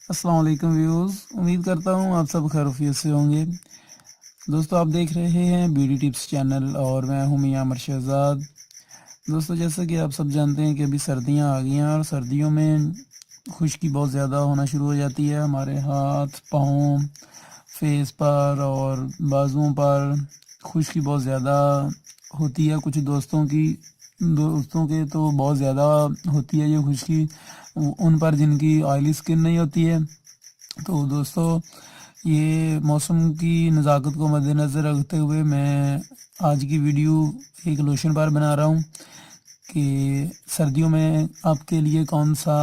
अस्सलाम वालेकुम व्यूज़, उम्मीद करता हूँ आप सब खैरियत से होंगे। दोस्तों आप देख रहे हैं ब्यूटी टिप्स चैनल और मैं हूँ मियां अमर शहजाद। दोस्तों जैसा कि आप सब जानते हैं कि अभी सर्दियाँ आ गई हैं और सर्दियों में खुश्की बहुत ज़्यादा होना शुरू हो जाती है हमारे हाथ, पाँव, फेस पर और बाजुओं पर खुश्की बहुत ज़्यादा होती है। कुछ दोस्तों के तो बहुत ज़्यादा होती है ये खुश्की उन पर जिनकी ऑयली स्किन नहीं होती है। तो दोस्तों ये मौसम की नज़ाकत को मद्देनज़र रखते हुए मैं आज की वीडियो एक लोशन पर बना रहा हूँ कि सर्दियों में आपके लिए कौन सा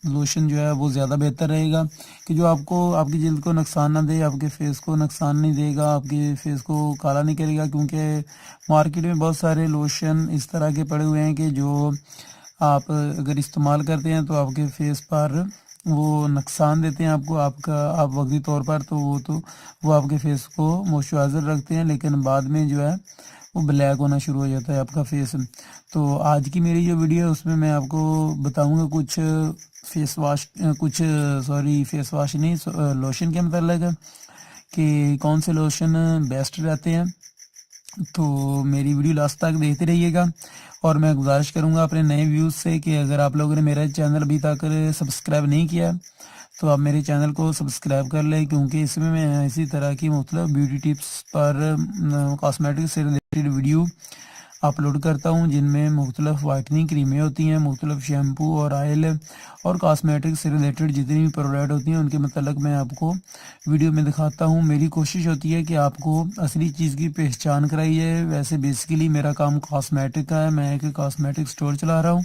लोशन जो है वो ज़्यादा बेहतर रहेगा कि जो आपको आपकी जल्द को नुकसान ना दे, आपके फेस को नुकसान नहीं देगा, आपके फेस को काला नहीं करेगा। क्योंकि मार्केट में बहुत सारे लोशन इस तरह के पड़े हुए हैं कि जो आप अगर इस्तेमाल करते हैं तो आपके फेस पर वो नुकसान देते हैं आपको, आप वक्ती तौर पर तो वो आपके फेस को मॉइस्चराइज़र रखते हैं, लेकिन बाद में जो है वो ब्लैक होना शुरू हो जाता है आपका फेस। तो आज की मेरी जो वीडियो है उसमें मैं आपको बताऊंगा कुछ फेस वाश नहीं, लोशन के मतलब कि कौन से लोशन बेस्ट रहते हैं। तो मेरी वीडियो लास्ट तक देखते रहिएगा और मैं गुजारिश करूंगा अपने नए व्यूज़ से कि अगर आप लोगों ने मेरा चैनल अभी तक सब्सक्राइब नहीं किया तो आप मेरे चैनल को सब्सक्राइब कर लें, क्योंकि इसमें मैं इसी तरह की मुख्तलिफ ब्यूटी टिप्स पर कॉस्मेटिक से रिलेटेड वीडियो अपलोड करता हूँ, जिनमें मुख्तलिफ वाइटनिंग क्रीमें होती हैं, मुख्तलिफ शैम्पू और ऑयल और कॉस्मेटिक से रिलेटेड जितनी भी प्रोडक्ट होती हैं उनके मतलब मैं आपको वीडियो में दिखाता हूँ। मेरी कोशिश होती है कि आपको असली चीज़ की पहचान कराई जाए। वैसे बेसिकली मेरा काम कॉस्मेटिक का है, मैं एक कॉस्मेटिक स्टोर चला रहा हूँ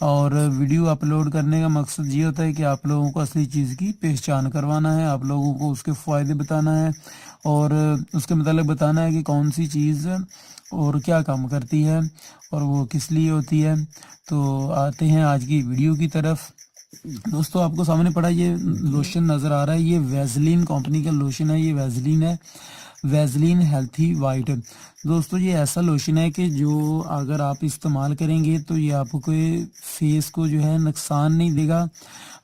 और वीडियो अपलोड करने का मकसद ये होता है कि आप लोगों को असली चीज़ की पहचान करवाना है, आप लोगों को उसके फ़ायदे बताना है और उसके मतलब बताना है कि कौन सी चीज़ और क्या काम करती है और वो किस लिए होती है। तो आते हैं आज की वीडियो की तरफ। दोस्तों आपको सामने पड़ा ये लोशन नज़र आ रहा है, ये वैसलीन कंपनी का लोशन है, ये वैसलीन है, वैसलीन हेल्थी वाइट। दोस्तों ये ऐसा लोशन है कि जो अगर आप इस्तेमाल करेंगे तो ये आपके फेस को जो है नुकसान नहीं देगा।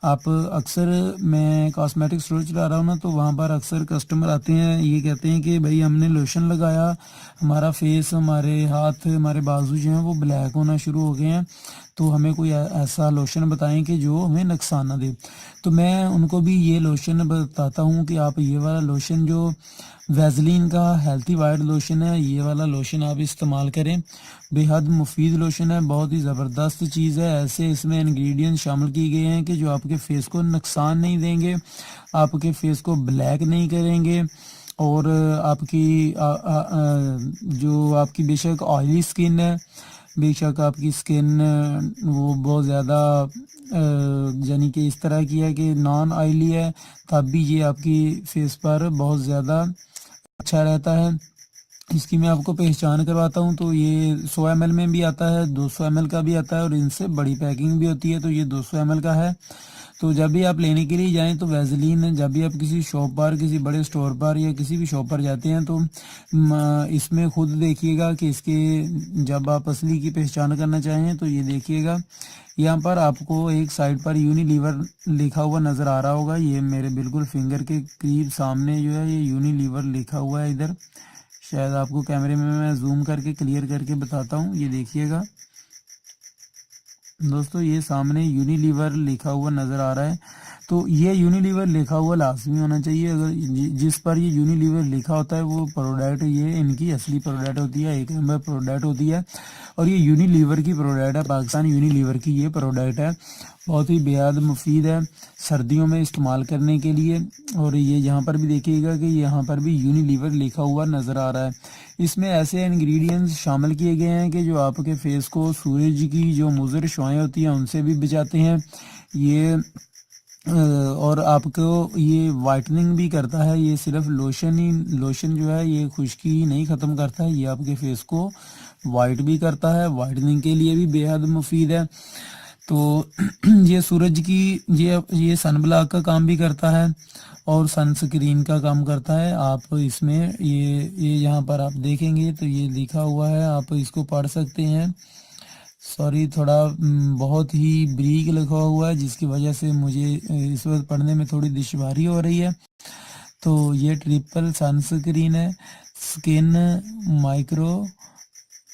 आप अक्सर मैं कॉस्मेटिक स्टोर चला रहा हूँ ना, तो वहाँ पर अक्सर कस्टमर आते हैं, ये कहते हैं कि भाई हमने लोशन लगाया, हमारा फेस, हमारे हाथ, हमारे बाजू जो हैं वो ब्लैक होना शुरू हो गए हैं, तो हमें कोई ऐसा लोशन बताएं कि जो हमें नुकसान ना दे। तो मैं उनको भी ये लोशन बताता हूँ कि आप ये वाला लोशन जो वैसलीन का हेल्थी वाइट लोशन है, ये वाला लोशन आप इस्तेमाल करें। बेहद मुफीद लोशन है, बहुत ही ज़बरदस्त चीज़ है। ऐसे इसमें इंग्रेडिएंट शामिल किए गए हैं कि जो आपके फेस को नुकसान नहीं देंगे, आपके फेस को ब्लैक नहीं करेंगे और जो आपकी बेशक ऑयली स्किन है, बेशक आपकी स्किन वो बहुत ज़्यादा यानी कि इस तरह की है कि नॉन ऑयली है, तब भी ये आपकी फेस पर बहुत ज़्यादा अच्छा रहता है। इसकी मैं आपको पहचान करवाता हूँ। तो ये 100 ml में भी आता है, 200 ml का भी आता है और इनसे बड़ी पैकिंग भी होती है। तो ये 200 ml का है। तो जब भी आप लेने के लिए जाएं तो वैसलीन, जब भी आप किसी शॉप पर, किसी बड़े स्टोर पर या किसी भी शॉप पर जाते हैं तो इसमें खुद देखिएगा कि इसके, जब आप असली की पहचान करना चाहें तो ये देखिएगा, यहाँ पर आपको एक साइड पर यूनिलीवर लिखा हुआ नज़र आ रहा होगा। ये मेरे बिल्कुल फिंगर के करीब सामने जो है ये यूनिलीवर लिखा हुआ है इधर। शायद आपको कैमरे में मैं जूम करके क्लियर करके बताता हूँ, ये देखिएगा दोस्तों, ये सामने यूनिलीवर लिखा हुआ नज़र आ रहा है। तो ये यूनिलीवर लिखा हुआ लाजमी होना चाहिए। अगर जिस पर ये यूनिलीवर लिखा होता है वो प्रोडक्ट, ये इनकी असली प्रोडक्ट होती है, एक नंबर प्रोडक्ट होती है और ये यूनिलीवर की प्रोडक्ट है, पाकिस्तान यूनिलीवर की ये प्रोडक्ट है। बहुत ही बेहद मुफीद है सर्दियों में इस्तेमाल करने के लिए। और ये यहाँ पर भी देखिएगा कि यहाँ पर भी यूनिलीवर लिखा हुआ नज़र आ रहा है। इसमें ऐसे इंग्रेडिएंट्स शामिल किए गए हैं कि जो आपके फेस को सूरज की जो मुज़र शुआएं होती हैं उनसे भी बचाते हैं ये, और आपको ये वाइटनिंग भी करता है। ये सिर्फ लोशन जो है ये खुश्की ही नहीं ख़त्म करता है, ये आपके फेस को वाइट भी करता है, वाइटनिंग के लिए भी बेहद मुफीद है। तो ये सूरज की, ये सन ब्लॉक का काम भी करता है और सन स्क्रीन का काम करता है। आप इसमें ये यहाँ पर आप देखेंगे तो ये लिखा हुआ है, आप इसको पढ़ सकते हैं। سوری تھوڑا بہت ہی بریک لکھا ہوا ہے جس کی وجہ سے مجھے اس وقت پڑھنے میں تھوڑی دشواری ہو رہی ہے. تو یہ ٹرپل سن اسکرین ہے، سکن مائکرو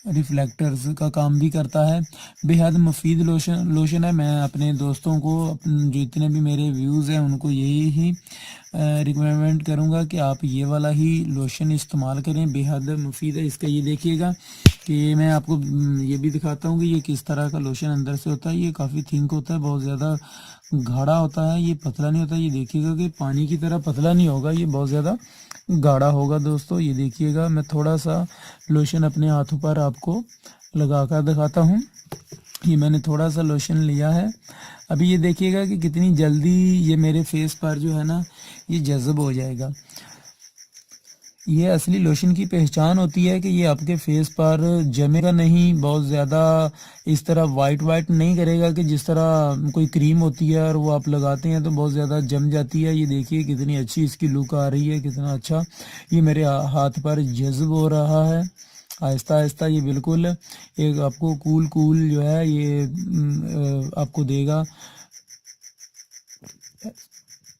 ریفلیکٹرز کا کام بھی کرتا ہے. بے حد مفید لوشن ہے. میں اپنے دوستوں کو جو اتنے بھی میرے ویوز ہیں ان کو یہی ہی ریکمینڈ کروں گا کہ آپ یہ والا ہی لوشن استعمال کریں. بے حد مفید ہے. اس کا یہ دیکھیے گا کہ میں آپ کو یہ بھی دکھاتا ہوں کہ یہ کس طرح کا لوشن اندر سے ہوتا ہے. یہ کافی تھنک ہوتا ہے، بہت زیادہ گاڑھا ہوتا ہے، یہ پتلا نہیں ہوتا. یہ دیکھیے گا کہ پانی کی طرح پتلا نہیں ہوگا، یہ بہت زیادہ گاڑھا ہوگا. دوستو یہ دیکھیے گا، میں تھوڑا سا لوشن اپنے ہاتھوں پر آپ کو لگا کر دکھاتا ہوں. یہ میں نے تھوڑا سا لوشن لیا ہے. ابھی یہ دیکھیے گا کہ کتنی جلدی یہ میرے فیس پر جو ہے نا یہ جذب ہو جائے گا. یہ اصلی لوشن کی پہچان ہوتی ہے کہ یہ آپ کے فیس پر جمے گا نہیں، بہت زیادہ اس طرح وائٹ نہیں کرے گا کہ جس طرح کوئی کریم ہوتی ہے اور وہ آپ لگاتے ہیں تو بہت زیادہ جم جاتی ہے. یہ دیکھیے کتنی اچھی اس کی لک آ رہی ہے، کتنا اچھا یہ میرے ہاتھ پر جذب ہو رہا ہے آہستہ آہستہ. یہ بالکل ایک آپ کو کول جو ہے یہ آپ کو دے گا.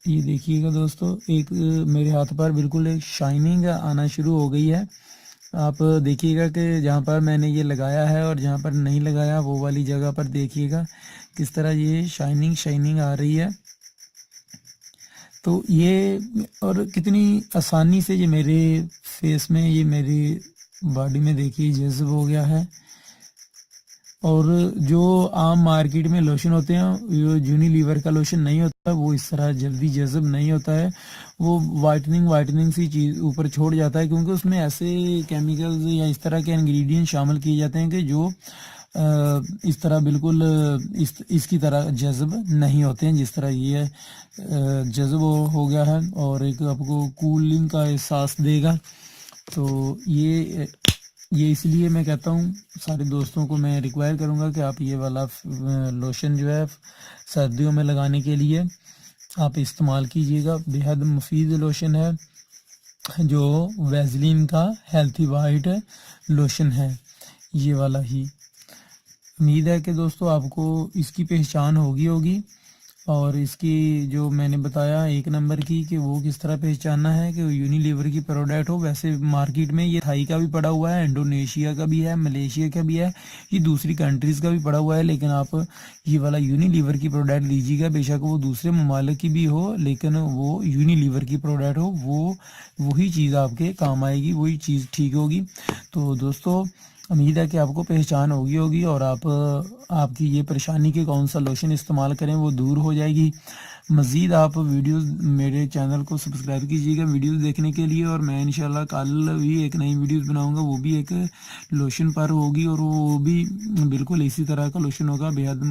یہ دیکھیے گا دوستو، ایک میرے ہاتھ پر بالکل ایک شائننگ آنا شروع ہو گئی ہے. آپ دیکھیے گا کہ جہاں پر میں نے یہ لگایا ہے اور جہاں پر نہیں لگایا وہ والی جگہ پر دیکھیے گا کس طرح یہ شائننگ آ رہی ہے. تو یہ اور کتنی آسانی سے یہ میرے فیس میں، یہ میری باڈی میں دیکھیے جذب ہو گیا ہے. اور جو عام مارکیٹ میں لوشن ہوتے ہیں، یونی لیور کا لوشن نہیں ہوتا، وہ اس طرح جلدی جذب نہیں ہوتا ہے. وہ وائٹننگ سی چیز اوپر چھوڑ جاتا ہے کیونکہ اس میں ایسے کیمیکلز یا اس طرح کے انگریڈینٹ شامل کیے جاتے ہیں کہ جو اس طرح بالکل اس کی طرح جذب نہیں ہوتے ہیں جس طرح یہ جذب ہو گیا ہے اور ایک آپ کو کولنگ کا احساس دے گا. تو یہ اس لیے میں کہتا ہوں سارے دوستوں کو میں ریکوائر کروں گا کہ آپ یہ والا لوشن جو ہے سردیوں میں لگانے کے لیے آپ استعمال کیجیے گا. بے حد مفید لوشن ہے جو ویزلین کا ہیلتھی وائٹ لوشن ہے یہ والا ہی. امید ہے کہ دوستو آپ کو اس کی پہچان ہوگی اور اس کی جو میں نے بتایا ایک نمبر کی کہ وہ کس طرح پہچاننا ہے کہ یونی لیور کی پروڈکٹ ہو. ویسے مارکیٹ میں یہ تھائی کا بھی پڑا ہوا ہے، انڈونیشیا کا بھی ہے، ملیشیا کا بھی ہے، یہ دوسری کنٹریز کا بھی پڑا ہوا ہے. لیکن آپ یہ والا یونی لیور کی پروڈکٹ لیجیے گا، بے شک وہ دوسرے ممالک کی بھی ہو لیکن وہ یونی لیور کی پروڈکٹ ہو، وہی چیز آپ کے کام آئے گی، وہی چیز ٹھیک ہوگی. تو دوستو امید ہے کہ آپ کو پہچان ہوگی اور آپ کی یہ پریشانی کہ کون سا لوشن استعمال کریں وہ دور ہو جائے گی. مزید آپ ویڈیوز میرے چینل کو سبسکرائب کیجیے گا ویڈیوز دیکھنے کے لیے، اور میں انشاءاللہ کل بھی ایک نئی ویڈیوز بناؤں گا، وہ بھی ایک لوشن پر ہوگی اور وہ بھی بالکل اسی طرح کا لوشن ہوگا. بے حد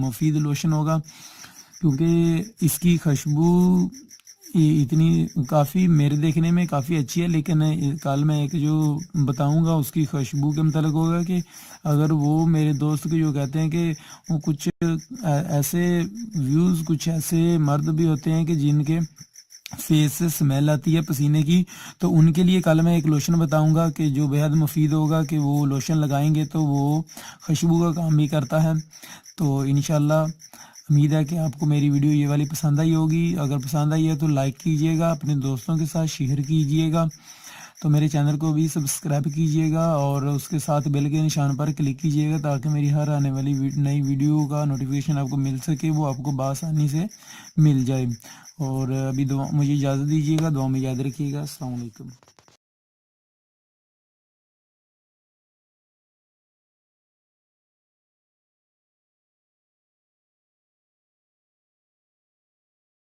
مفید لوشن ہوگا کیونکہ اس کی خوشبو اتنی کافی میرے دیکھنے میں کافی اچھی ہے. لیکن کل میں ایک جو بتاؤں گا اس کی خوشبو کے متعلق ہوگا کہ اگر وہ میرے دوست کے جو کہتے ہیں کہ وہ کچھ ایسے ویوز، کچھ ایسے مرد بھی ہوتے ہیں کہ جن کے فیس سے سمیل آتی ہے پسینے کی، تو ان کے لیے کل میں ایک لوشن بتاؤں گا کہ جو بے حد مفید ہوگا کہ وہ لوشن لگائیں گے تو وہ خوشبو کا کام بھی کرتا ہے. تو انشاءاللہ امید ہے کہ آپ کو میری ویڈیو یہ والی پسند آئی ہوگی. اگر پسند آئی ہے تو لائک کیجیے گا، اپنے دوستوں کے ساتھ شیئر کیجیے گا. تو میرے چینل کو بھی سبسکرائب کیجیے گا اور اس کے ساتھ بیل کے نشان پر کلک کیجیے گا تاکہ میری ہر آنے والی نئی ویڈیو کا نوٹیفیکیشن آپ کو مل سکے، وہ آپ کو بآسانی سے مل جائے. اور ابھی مجھے اجازت دیجیے گا، دعا میں یاد رکھیے گا. السلام علیکم.